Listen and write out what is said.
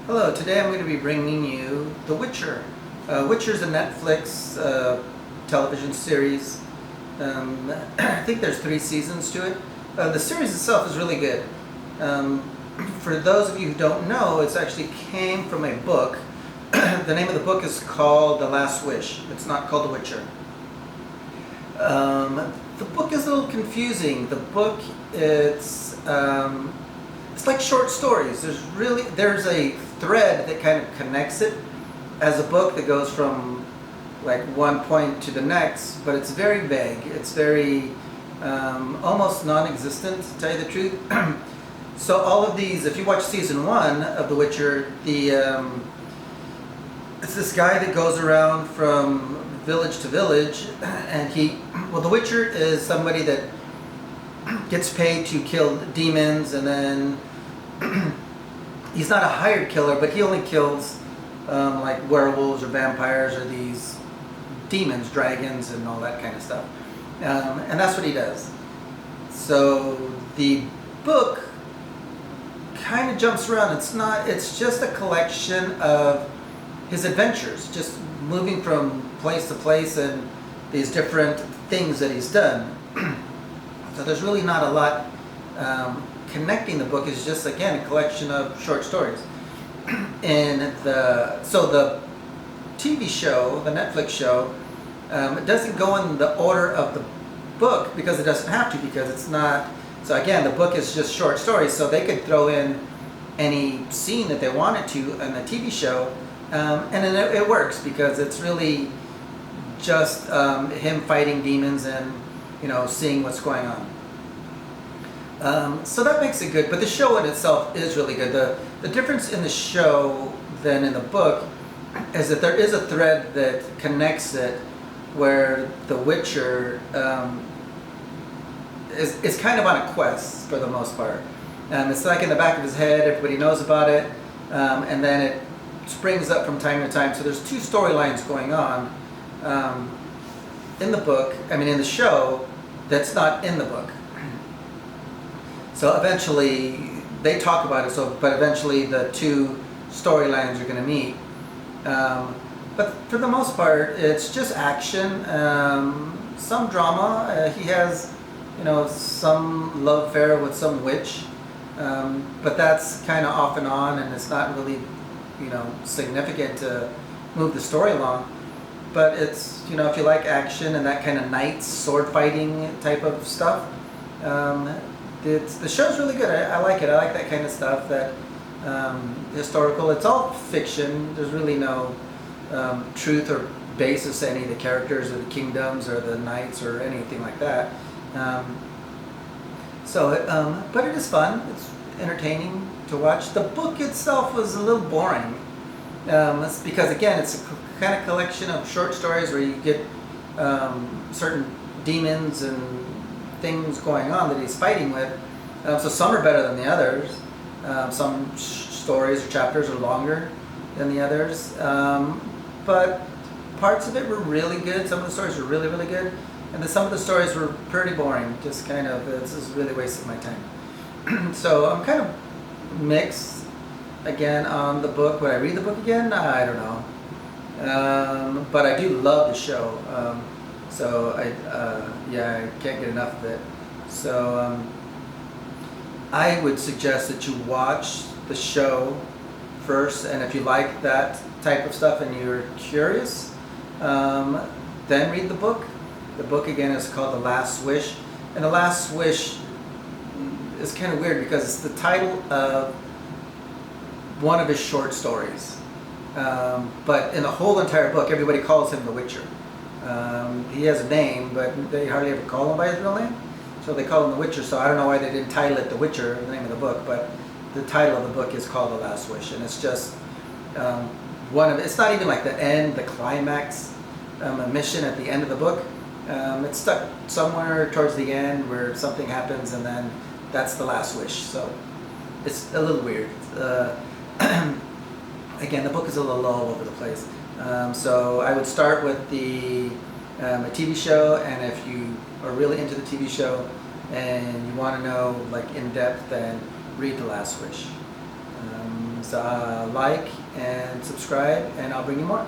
Hello, today I'm going to be bringing you The Witcher. Witcher is a Netflix television series. I think there's 3 seasons to it. The series itself is really good. For those of you who don't know, it actually came from a book. The name of the book is called The Last Wish. It's not called The Witcher. The book is a little confusing. The book, it's like short stories. There's a thread that kind of connects it as a book that goes from like one point to the next, but it's very vague. It's very almost non-existent, to tell you the truth. So all of these, if you watch season 1 of The Witcher, it's this guy that goes around from village to village, and The Witcher is somebody that gets paid to kill demons, and then he's not a hired killer, but he only kills like werewolves or vampires or these demons, dragons, and all that kind of stuff. And that's what he does. So the book kind of jumps around. It's just a collection of his adventures, just moving from place to place and these different things that he's done. So there's really not a lot connecting the book. Is just, again, a collection of short stories. And the TV show, the Netflix show, it doesn't go in the order of the book because it doesn't have to, because it's not. So again, the book is just short stories, so they could throw in any scene that they wanted to in the TV show, and then it works because it's really just him fighting demons and seeing what's going on. So that makes it good, but the show in itself is really good. The difference in the show than in the book is that there is a thread that connects it, where the Witcher is kind of on a quest for the most part. It's like in the back of his head, everybody knows about it, and then it springs up from time to time. So there's 2 storylines going on in the show, that's not in the book. So eventually they talk about it. But eventually the 2 storylines are going to meet. But for the most part, it's just action, some drama. He has, some love affair with some witch, but that's kind of off and on, and it's not really, significant to move the story along. But it's, if you like action and that kind of knights, sword fighting type of stuff, the show's really good. I like it. I like that kind of stuff. That historical. It's all fiction. There's really no truth or basis to any of the characters or the kingdoms or the knights or anything like that. But it is fun. It's entertaining to watch. The book itself was a little boring. That's because, again, it's a kind of collection of short stories where you get certain demons and things going on that he's fighting with. So some are better than the others. Some stories or chapters are longer than the others. But parts of it were really good. Some of the stories were really, really good. And then some of the stories were pretty boring. Just kind of, this is really wasting my time. So I'm kind of mixed, again, on the book. Would I read the book again? I don't know. But I do love the show. I can't get enough of it. So I would suggest that you watch the show first, and if you like that type of stuff and you're curious, then read the book. The book, again, is called The Last Wish, and The Last Wish is kind of weird because it's the title of one of his short stories. But in the whole entire book, everybody calls him The Witcher. He has a name, but they hardly ever call him by his real name. So they call him The Witcher. So I don't know why they didn't title it The Witcher, the name of the book, but the title of the book is called The Last Wish. And it's just it's not even like the end, the climax, a mission at the end of the book. It's stuck somewhere towards the end where something happens, and then that's the last wish. So it's a little weird. Again, the book is a little all over the place. So I would start with a TV show, and if you are really into the TV show and you want to know like in depth, then read The Last Wish. like and subscribe, and I'll bring you more.